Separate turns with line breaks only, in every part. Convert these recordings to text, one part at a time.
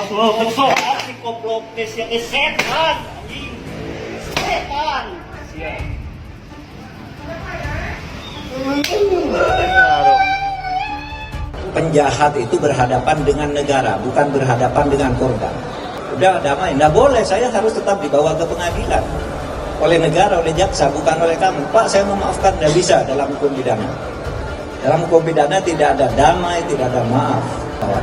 Besok si goblok si setan. Anjing. Setan. Siap.
Penjahat itu berhadapan dengan negara, bukan berhadapan dengan korban. Udah damai, nggak boleh, saya harus tetap dibawa ke pengadilan oleh negara, oleh jaksa, bukan oleh kamu. Pak, saya memaafkan, nggak bisa dalam hukum pidana. Dalam hukum pidana tidak ada damai, tidak ada maaf.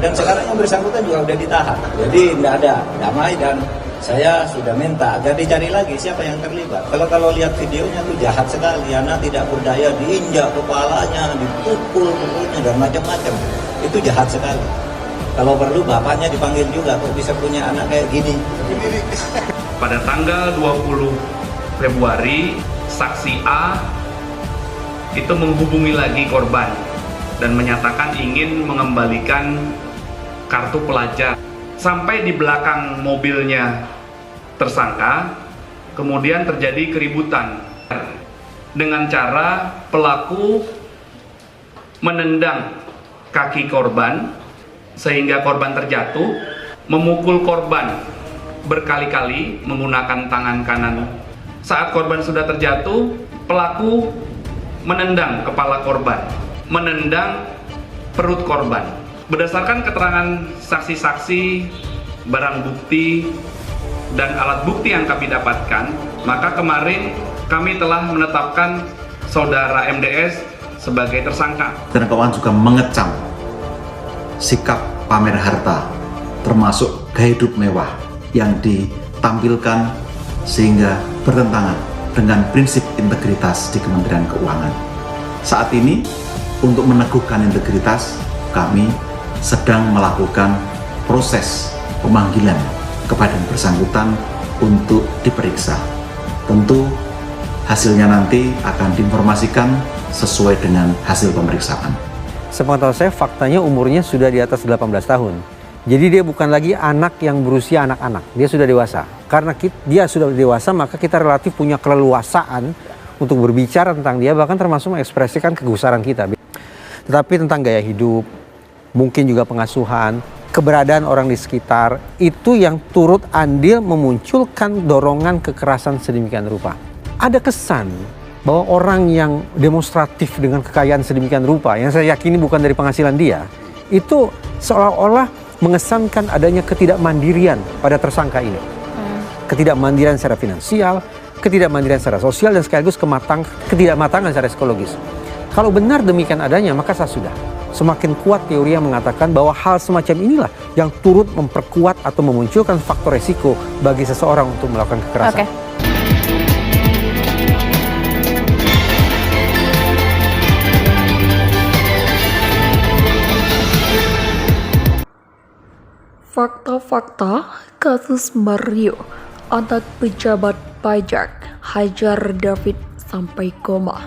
Dan sekarang yang bersangkutan juga udah ditahan. Jadi nggak ada damai, dan saya sudah minta agar dicari lagi siapa yang terlibat. Kalau lihat videonya tuh jahat sekali, anak tidak berdaya diinjak kepalanya, dipukul perutnya dan macam-macam. Itu jahat sekali. Kalau perlu bapaknya dipanggil juga, kok bisa punya anak kayak gini.
Pada tanggal 20 Februari, saksi A itu menghubungi lagi korban dan menyatakan ingin mengembalikan kartu pelajar. Sampai di belakang mobilnya tersangka, kemudian terjadi keributan dengan cara pelaku menendang kaki korban sehingga korban terjatuh, memukul korban berkali-kali menggunakan tangan kanan. Saat korban sudah terjatuh, pelaku menendang kepala korban, menendang perut korban. Berdasarkan keterangan saksi-saksi, barang bukti, dan alat bukti yang kami dapatkan, maka kemarin kami telah menetapkan saudara MDS sebagai tersangka.
Dan keuangan juga mengecam sikap pamer harta, termasuk gaya hidup mewah yang ditampilkan sehingga bertentangan dengan prinsip integritas di Kementerian Keuangan. Saat ini, untuk meneguhkan integritas, kami sedang melakukan proses pemanggilan kepada yang bersangkutan untuk diperiksa. Tentu hasilnya nanti akan diinformasikan sesuai dengan hasil pemeriksaan.
Sepengetahuan saya, faktanya umurnya sudah di atas 18 tahun. Jadi dia bukan lagi anak yang berusia anak-anak, dia sudah dewasa. Karena dia sudah dewasa, maka kita relatif punya keleluasaan untuk berbicara tentang dia, bahkan termasuk mengekspresikan kegusaran kita. Tetapi tentang gaya hidup, mungkin juga pengasuhan, keberadaan orang di sekitar, itu yang turut andil memunculkan dorongan kekerasan sedemikian rupa. Ada kesan bahwa orang yang demonstratif dengan kekayaan sedemikian rupa, yang saya yakini bukan dari penghasilan dia, itu seolah-olah mengesankan adanya ketidakmandirian pada tersangka ini. Ketidakmandirian secara finansial, ketidakmandirian secara sosial, dan sekaligus ketidakmatangan secara psikologis. Kalau benar demikian adanya, maka sudah semakin kuat teori yang mengatakan bahwa hal semacam inilah yang turut memperkuat atau memunculkan faktor resiko bagi seseorang untuk melakukan kekerasan.
Okay.
Fakta-fakta kasus Mario, anak pejabat pajak, hajar David sampai koma.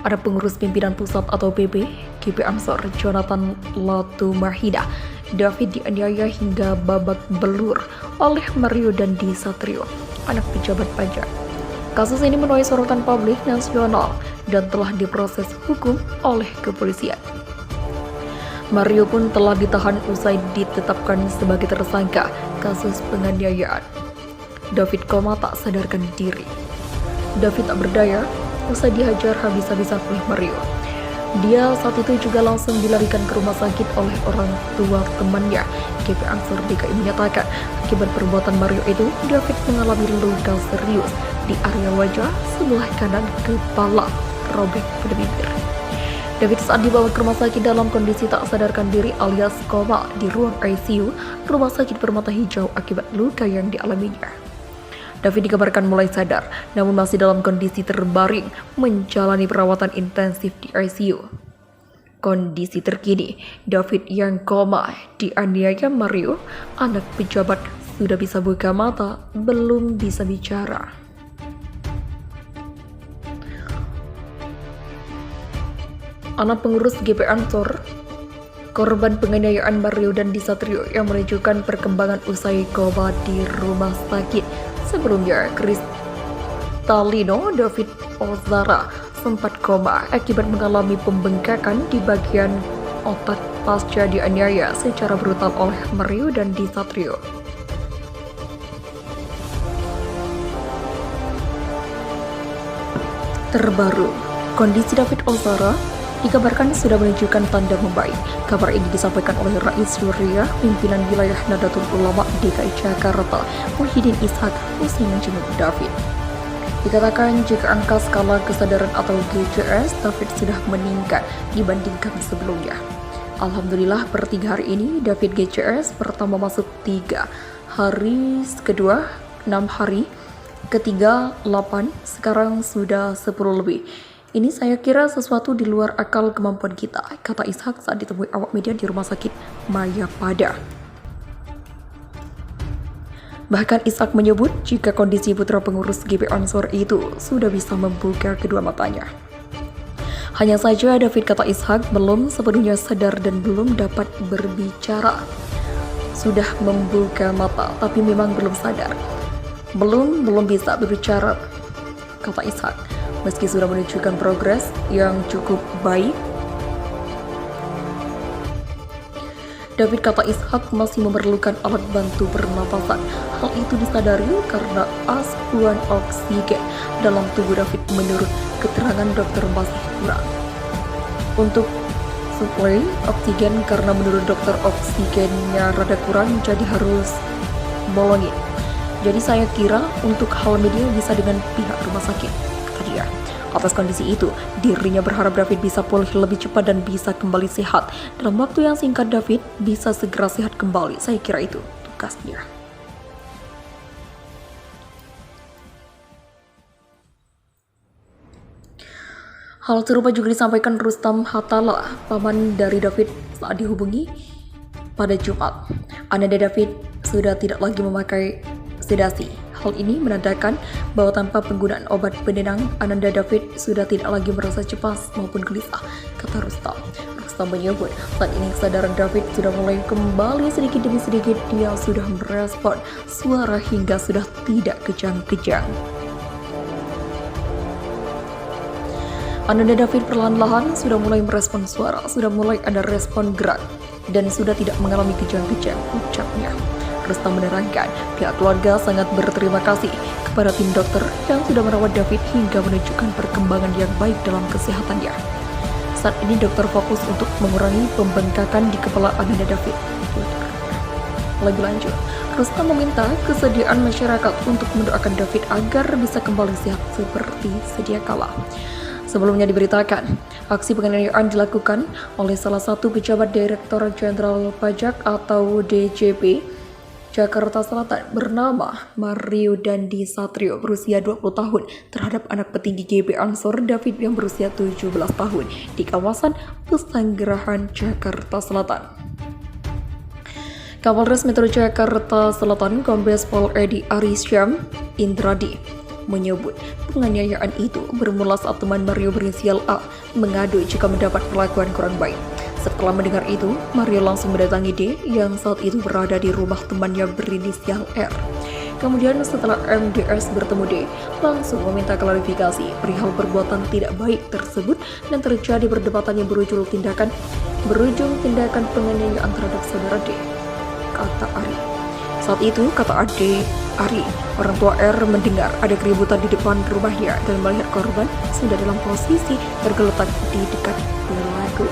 Ada pengurus pimpinan pusat atau PB, GP Ansor, Jonathan Latumahina. David dianiaya hingga babak belur oleh Mario Dandi Satrio, anak pejabat pajak. Kasus ini menuai sorotan publik nasional dan telah diproses hukum oleh kepolisian. Mario pun telah ditahan usai ditetapkan sebagai tersangka kasus penganiayaan. David koma tak sadarkan diri. David tak berdaya usai dihajar habis-habisan oleh Mario. Dia saat itu juga langsung dilarikan ke rumah sakit oleh orang tua temannya. GP Ansor DKI menyatakan akibat perbuatan Mario itu, David mengalami luka serius di area wajah sebelah kanan kepala, robek pada bibir. David saat dibawa ke rumah sakit dalam kondisi tak sadarkan diri alias koma di ruang ICU Rumah Sakit Permata Hijau akibat luka yang dialaminya. David dikabarkan mulai sadar, namun masih dalam kondisi terbaring menjalani perawatan intensif di ICU. Kondisi terkini, David yang koma dianiaya Mario, anak pejabat, sudah bisa buka mata, belum bisa bicara. Anak pengurus GP Ansor, korban penganiayaan Mario Dandi Satrio yang menunjukkan perkembangan usai koma di rumah sakit. Sebelumnya, Kristalino David Ozara sempat koma akibat mengalami pembengkakan di bagian otak pasca dianiaya secara brutal oleh Mario Dandi Satrio. Terbaru, kondisi David Ozora dikabarkan sudah menunjukkan tanda membaik. Kabar ini disampaikan oleh Rais Suriah, pimpinan wilayah Nahdlatul Ulama DKI Jakarta, Muhyiddin Ishak, usai menjenguk David. Dikatakan jika angka skala kesadaran atau GCS David sudah meningkat dibandingkan sebelumnya. Alhamdulillah per 3 hari ini David GCS pertama masuk 3, hari kedua 6 hari, ketiga 8, sekarang sudah 10 lebih. Ini saya kira sesuatu di luar akal kemampuan kita, kata Ishak saat ditemui awak media di Rumah Sakit Mayapada. Bahkan Ishak menyebut jika kondisi putra pengurus GP Ansor itu sudah bisa membuka kedua matanya. Hanya saja David, kata Ishak, belum sepenuhnya sadar dan belum dapat berbicara. Sudah membuka mata tapi memang belum sadar. Belum bisa berbicara, kata Ishak. Meski sudah menunjukkan progres yang cukup baik, David, kata Ishak, masih memerlukan alat bantu pernapasan. Hal itu disadari karena asupan oksigen dalam tubuh David menurut keterangan dokter masih kurang. Untuk suplai oksigen, karena menurut dokter oksigennya rada kurang, jadi harus bolongin. Jadi saya kira untuk hal media bisa dengan pihak rumah sakit, kata dia. Atas kondisi itu, dirinya berharap David bisa pulih lebih cepat dan bisa kembali sehat. Dalam waktu yang singkat, David bisa segera sehat kembali. Saya kira itu tugasnya. Hal serupa juga disampaikan Rustam Hatala, paman dari David, saat dihubungi pada Jumat. Ananda David sudah tidak lagi memakai sedasi. Hal ini menandakan bahwa tanpa penggunaan obat penenang, Ananda David sudah tidak lagi merasa cemas maupun gelisah, kata Rustam. Rustam menyebut saat ini kesadaran David sudah mulai kembali sedikit demi sedikit. Dia sudah merespon suara hingga sudah tidak kejang-kejang. Ananda David perlahan-lahan sudah mulai merespon suara, sudah mulai ada respon gerak, dan sudah tidak mengalami kejang-kejang, ucapnya. Rustam menerangkan pihak keluarga sangat berterima kasih kepada tim dokter yang sudah merawat David hingga menunjukkan perkembangan yang baik dalam kesehatannya. Saat ini dokter fokus untuk mengurangi pembengkakan di kepala Ananda David. Lebih lanjut, Rustam meminta kesediaan masyarakat untuk mendoakan David agar bisa kembali sehat seperti sedia kala. Sebelumnya diberitakan, aksi penganiayaan dilakukan oleh salah satu pejabat Direktorat Jenderal Pajak atau DJP Jakarta Selatan bernama Mario Dandi Satrio berusia 20 tahun terhadap anak petinggi GP Ansor David yang berusia 17 tahun di kawasan Pesanggerahan, Jakarta Selatan. Kapolres Metro Jakarta Selatan Kombes Pol Edi Arisyam Indradi menyebut penganiayaan itu bermula saat teman Mario berinisial A mengadu jika mendapat perlakuan kurang baik. Setelah mendengar itu, Mario langsung mendatangi D yang saat itu berada di rumah temannya berinisial R. Kemudian setelah MDS bertemu D, langsung meminta klarifikasi perihal perbuatan tidak baik tersebut dan terjadi perdebatan yang berujung tindakan penganiayaan terhadap saudara D, kata Ari. Saat itu, kata adik Ari, orang tua R mendengar ada keributan di depan rumahnya dan melihat korban sudah dalam posisi tergeletak di dekat pelaku.